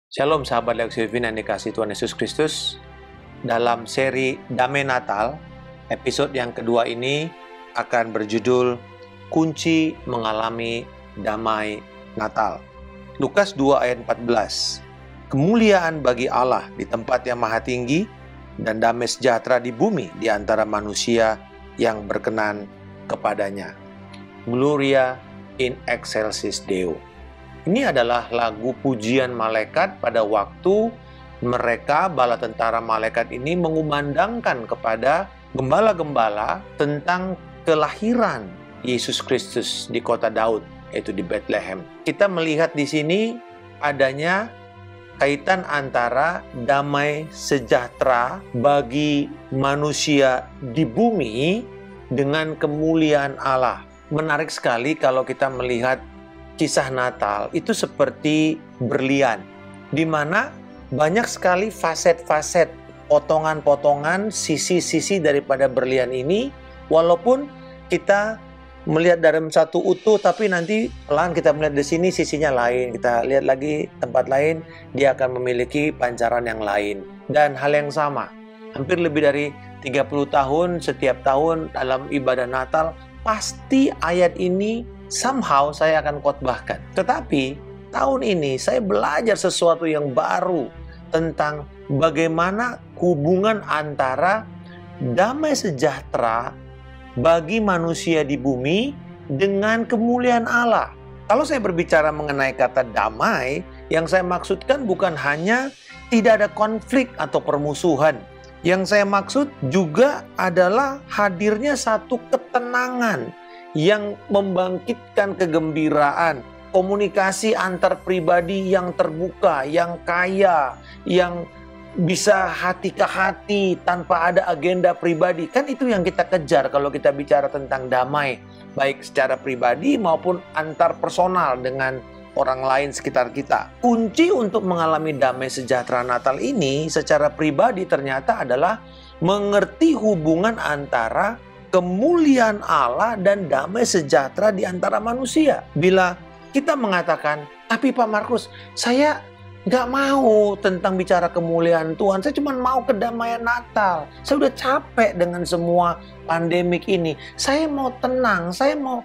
Shalom sahabat Lex Livin yang dikasihi Tuhan Yesus Kristus. Dalam seri Damai Natal, episode yang kedua ini akan berjudul Kunci Mengalami Damai Natal. Lukas 2 ayat 14. Kemuliaan bagi Allah di tempat yang maha tinggi dan damai sejahtera di bumi di antara manusia yang berkenan kepadanya. Gloria in excelsis Deo. Ini adalah lagu pujian malaikat pada waktu mereka, bala tentara malaikat ini, mengumandangkan kepada gembala-gembala tentang kelahiran Yesus Kristus di kota Daud, yaitu di Bethlehem. Kita melihat di sini adanya kaitan antara damai sejahtera bagi manusia di bumi dengan kemuliaan Allah. Menarik sekali kalau kita melihat kisah Natal itu seperti berlian, di mana banyak sekali faset-faset, potongan-potongan, sisi-sisi daripada berlian ini. Walaupun kita melihat dalam satu utuh, tapi nanti pelan kita melihat di sini sisinya lain. Kita lihat lagi tempat lain, dia akan memiliki pancaran yang lain. Dan hal yang sama, hampir lebih dari 30 tahun, setiap tahun dalam ibadah Natal, pasti ayat ini somehow saya akan khotbahkan. Tetapi tahun ini saya belajar sesuatu yang baru tentang bagaimana hubungan antara damai sejahtera bagi manusia di bumi dengan kemuliaan Allah. Kalau saya berbicara mengenai kata damai, yang saya maksudkan bukan hanya tidak ada konflik atau permusuhan. Yang saya maksud juga adalah hadirnya satu ketenangan yang membangkitkan kegembiraan, komunikasi antar pribadi yang terbuka, yang kaya, yang bisa hati ke hati tanpa ada agenda pribadi. Kan itu yang kita kejar kalau kita bicara tentang damai, baik secara pribadi maupun antar personal dengan orang lain sekitar kita. Kunci untuk mengalami damai sejahtera Natal ini secara pribadi ternyata adalah mengerti hubungan antara kemuliaan Allah dan damai sejahtera di antara manusia. Bila kita mengatakan, tapi Pak Markus, saya nggak mau tentang bicara kemuliaan Tuhan, saya cuma mau kedamaian Natal. Saya udah capek dengan semua pandemik ini. Saya mau tenang, saya mau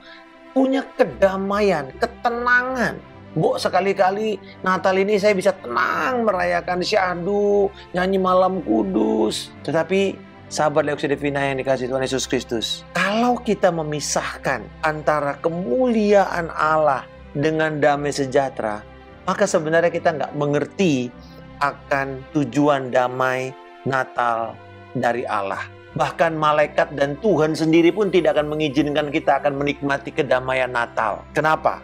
punya kedamaian, ketenangan. Bu, sekali-kali Natal ini saya bisa tenang merayakan syahdu, nyanyi malam kudus. Tetapi sahabat Lex Livin yang dikasihi Tuhan Yesus Kristus, kalau kita memisahkan antara kemuliaan Allah dengan damai sejahtera, maka sebenarnya kita nggak mengerti akan tujuan damai Natal dari Allah. Bahkan malaikat dan Tuhan sendiri pun tidak akan mengizinkan kita akan menikmati kedamaian Natal. Kenapa?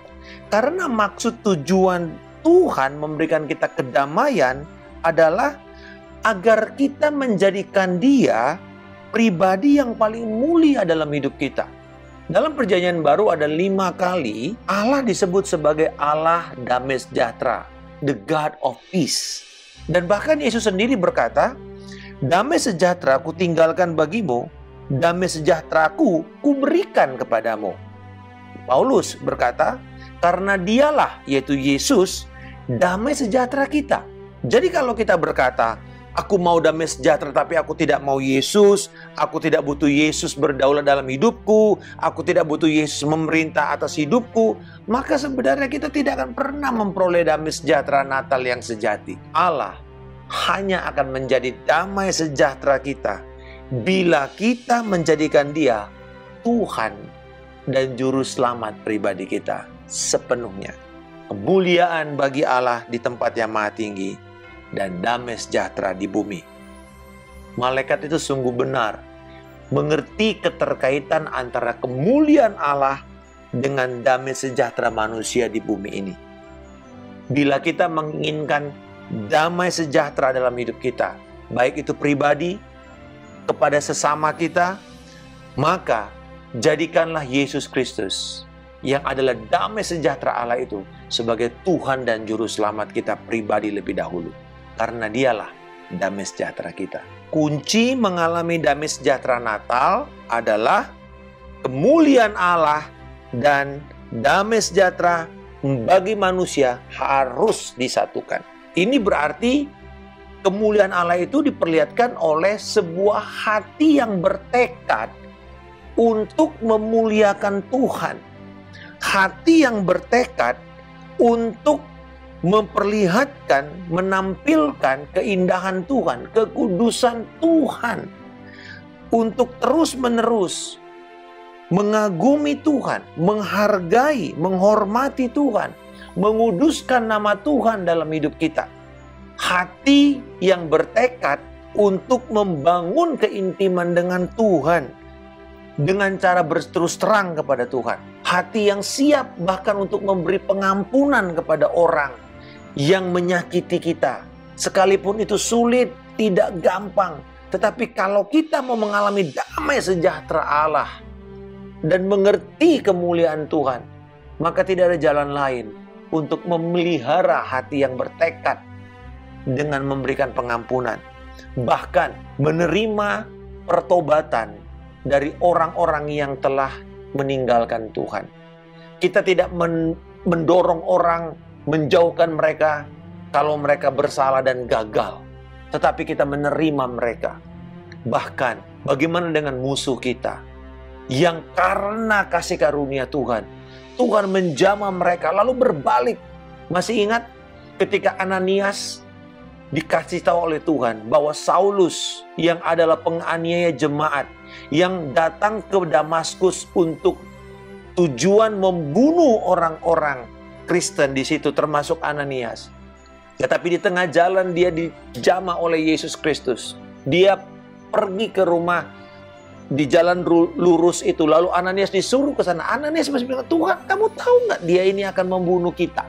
Karena maksud tujuan Tuhan memberikan kita kedamaian adalah agar kita menjadikan Dia pribadi yang paling mulia dalam hidup kita. Dalam Perjanjian Baru ada 5 kali Allah disebut sebagai Allah damai sejahtera, the God of peace. Dan bahkan Yesus sendiri berkata, damai sejahtera ku tinggalkan bagimu, damai sejahteraku ku berikan kepadamu. Paulus berkata, karena dialah, yaitu Yesus, damai sejahtera kita. Jadi kalau kita berkata, aku mau damai sejahtera tapi aku tidak mau Yesus, aku tidak butuh Yesus berdaulat dalam hidupku, aku tidak butuh Yesus memerintah atas hidupku, maka sebenarnya kita tidak akan pernah memperoleh damai sejahtera Natal yang sejati. Allah hanya akan menjadi damai sejahtera kita bila kita menjadikan Dia Tuhan dan Juru Selamat pribadi kita sepenuhnya. Kemuliaan bagi Allah di tempat yang maha tinggi dan damai sejahtera di bumi. Malaikat itu sungguh benar mengerti keterkaitan antara kemuliaan Allah dengan damai sejahtera manusia di bumi ini. Bila kita menginginkan damai sejahtera dalam hidup kita, baik itu pribadi, kepada sesama kita, maka jadikanlah Yesus Kristus yang adalah damai sejahtera Allah itu sebagai Tuhan dan Juru Selamat kita pribadi lebih dahulu. Karena Dialah damai sejahtera kita. Kunci mengalami damai sejahtera Natal adalah kemuliaan Allah dan damai sejahtera bagi manusia harus disatukan. Ini berarti kemuliaan Allah itu diperlihatkan oleh sebuah hati yang bertekad untuk memuliakan Tuhan. Hati yang bertekad untuk memperlihatkan, menampilkan keindahan Tuhan, kekudusan Tuhan. Untuk terus-menerus mengagumi Tuhan, menghargai, menghormati Tuhan, menguduskan nama Tuhan dalam hidup kita. Hati yang bertekad untuk membangun keintiman dengan Tuhan dengan cara berterus terang kepada Tuhan. Hati yang siap bahkan untuk memberi pengampunan kepada orang yang menyakiti kita. Sekalipun itu sulit, tidak gampang. Tetapi kalau kita mau mengalami damai sejahtera Allah dan mengerti kemuliaan Tuhan, maka tidak ada jalan lain untuk memelihara hati yang bertekad dengan memberikan pengampunan. Bahkan menerima pertobatan dari orang-orang yang telah meninggalkan Tuhan. Kita tidak mendorong orang, menjauhkan mereka kalau mereka bersalah dan gagal. Tetapi kita menerima mereka. Bahkan bagaimana dengan musuh kita yang karena kasih karunia Tuhan, Tuhan menjamah mereka lalu berbalik. Masih ingat ketika Ananias dikasih tahu oleh Tuhan bahwa Saulus yang adalah penganiaya jemaat yang datang ke Damaskus untuk tujuan membunuh orang-orang Kristen di situ termasuk Ananias. Tetapi di tengah jalan dia dijamah oleh Yesus Kristus. Dia pergi ke rumah di jalan lurus itu. Lalu Ananias disuruh ke sana. Ananias masih bilang, Tuhan kamu tahu nggak dia ini akan membunuh kita?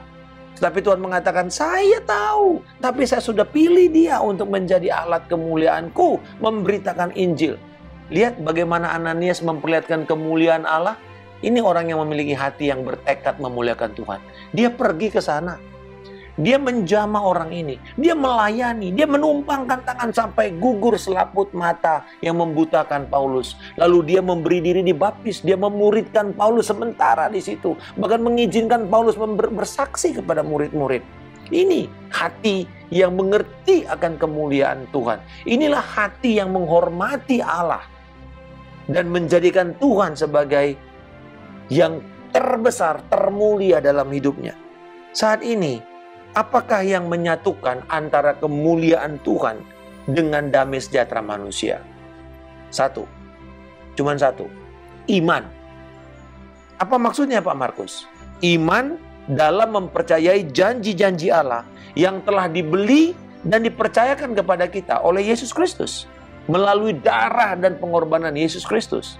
Tapi Tuhan mengatakan, saya tahu. Tapi saya sudah pilih dia untuk menjadi alat kemuliaanku. Memberitakan Injil. Lihat bagaimana Ananias memperlihatkan kemuliaan Allah. Ini orang yang memiliki hati yang bertekad memuliakan Tuhan. Dia pergi ke sana. Dia menjamah orang ini. Dia melayani. Dia menumpangkan tangan sampai gugur selaput mata yang membutakan Paulus. Lalu dia memberi diri dibaptis. Dia memuridkan Paulus sementara di situ. Bahkan mengizinkan Paulus bersaksi kepada murid-murid. Ini hati yang mengerti akan kemuliaan Tuhan. Inilah hati yang menghormati Allah. Dan menjadikan Tuhan sebagai yang terbesar, termulia dalam hidupnya. Saat ini, apakah yang menyatukan antara kemuliaan Tuhan dengan damai sejahtera manusia? Satu. Cuman satu. Iman. Apa maksudnya Pak Markus? Iman dalam mempercayai janji-janji Allah yang telah dibeli dan dipercayakan kepada kita oleh Yesus Kristus. Melalui darah dan pengorbanan Yesus Kristus.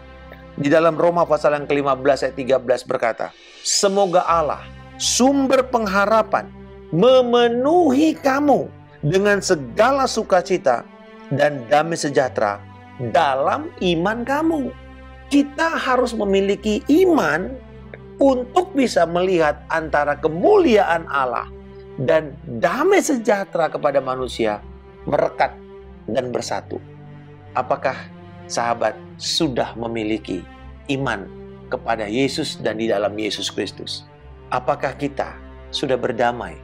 Di dalam Roma pasal yang ke-15 ayat 13 berkata, semoga Allah, sumber pengharapan, memenuhi kamu dengan segala sukacita dan damai sejahtera dalam iman kamu. Kita harus memiliki iman untuk bisa melihat antara kemuliaan Allah dan damai sejahtera kepada manusia merekat dan bersatu. Apakah sahabat sudah memiliki iman kepada Yesus dan di dalam Yesus Kristus? Apakah kita sudah berdamai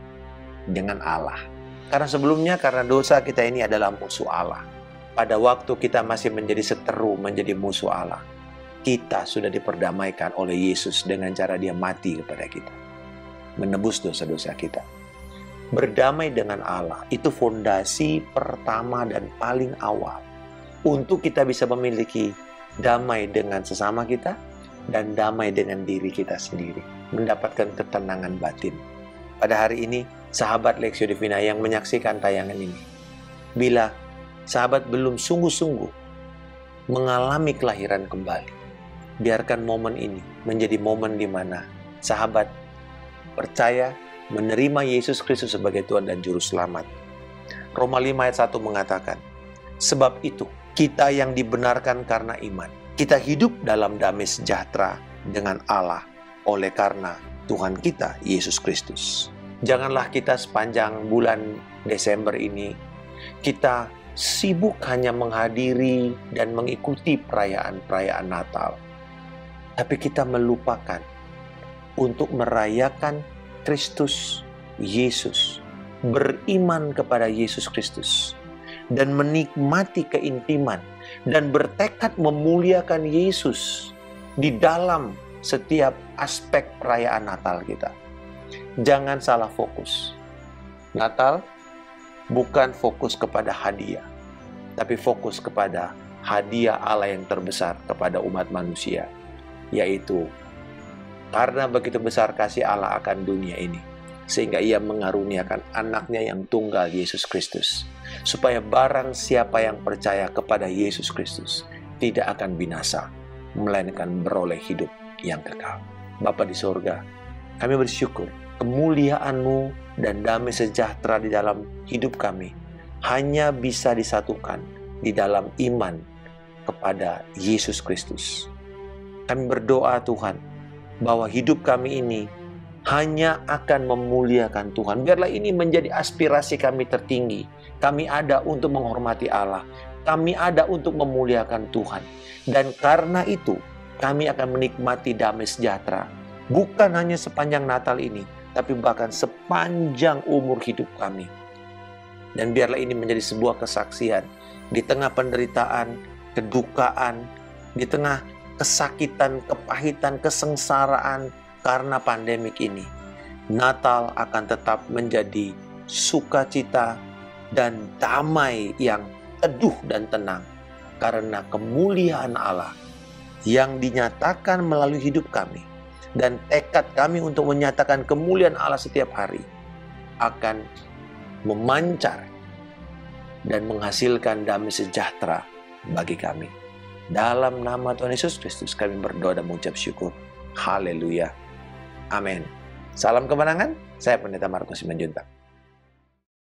dengan Allah? Karena sebelumnya karena dosa kita ini adalah musuh Allah. Pada waktu kita masih menjadi seteru, menjadi musuh Allah, kita sudah diperdamaikan oleh Yesus dengan cara dia mati kepada kita. Menebus dosa-dosa kita. Berdamai dengan Allah itu fondasi pertama dan paling awal untuk kita bisa memiliki damai dengan sesama kita dan damai dengan diri kita sendiri. Mendapatkan ketenangan batin. Pada hari ini, sahabat Lexio Divina yang menyaksikan tayangan ini, bila sahabat belum sungguh-sungguh mengalami kelahiran kembali, biarkan momen ini menjadi momen di mana sahabat percaya menerima Yesus Kristus sebagai Tuhan dan Juru Selamat. Roma 5 ayat 1 mengatakan, sebab itu kita yang dibenarkan karena iman, kita hidup dalam damai sejahtera dengan Allah oleh karena Tuhan kita Yesus Kristus. Janganlah kita sepanjang bulan Desember ini kita sibuk hanya menghadiri dan mengikuti perayaan-perayaan Natal. Tapi kita melupakan untuk merayakan Kristus Yesus beriman kepada Yesus Kristus dan menikmati keintiman dan bertekad memuliakan Yesus di dalam setiap aspek perayaan Natal kita. Jangan salah fokus. Natal bukan fokus kepada hadiah, tapi fokus kepada hadiah Allah yang terbesar kepada umat manusia, yaitu karena begitu besar kasih Allah akan dunia ini, sehingga Ia mengaruniakan anaknya yang tunggal, Yesus Kristus, supaya barang siapa yang percaya kepada Yesus Kristus tidak akan binasa, melainkan beroleh hidup yang kekal. Bapa di sorga, kami bersyukur kemuliaan-Mu dan damai sejahtera di dalam hidup kami hanya bisa disatukan di dalam iman kepada Yesus Kristus. Kami berdoa Tuhan, bahwa hidup kami ini hanya akan memuliakan Tuhan. Biarlah ini menjadi aspirasi kami tertinggi. Kami ada untuk menghormati Allah. Kami ada untuk memuliakan Tuhan. Dan karena itu, kami akan menikmati damai sejahtera. Bukan hanya sepanjang Natal ini, tapi bahkan sepanjang umur hidup kami. Dan biarlah ini menjadi sebuah kesaksian di tengah penderitaan, kedukaan, di tengah kesakitan, kepahitan, kesengsaraan karena pandemik ini. Natal akan tetap menjadi sukacita dan damai yang teduh dan tenang karena kemuliaan Allah yang dinyatakan melalui hidup kami, dan tekad kami untuk menyatakan kemuliaan Allah setiap hari akan memancar dan menghasilkan damai sejahtera bagi kami. Dalam nama Tuhan Yesus Kristus kami berdoa dan mengucap syukur. Haleluya. Amin. Salam kemenangan. Saya Pendeta Markus Simanjuntak.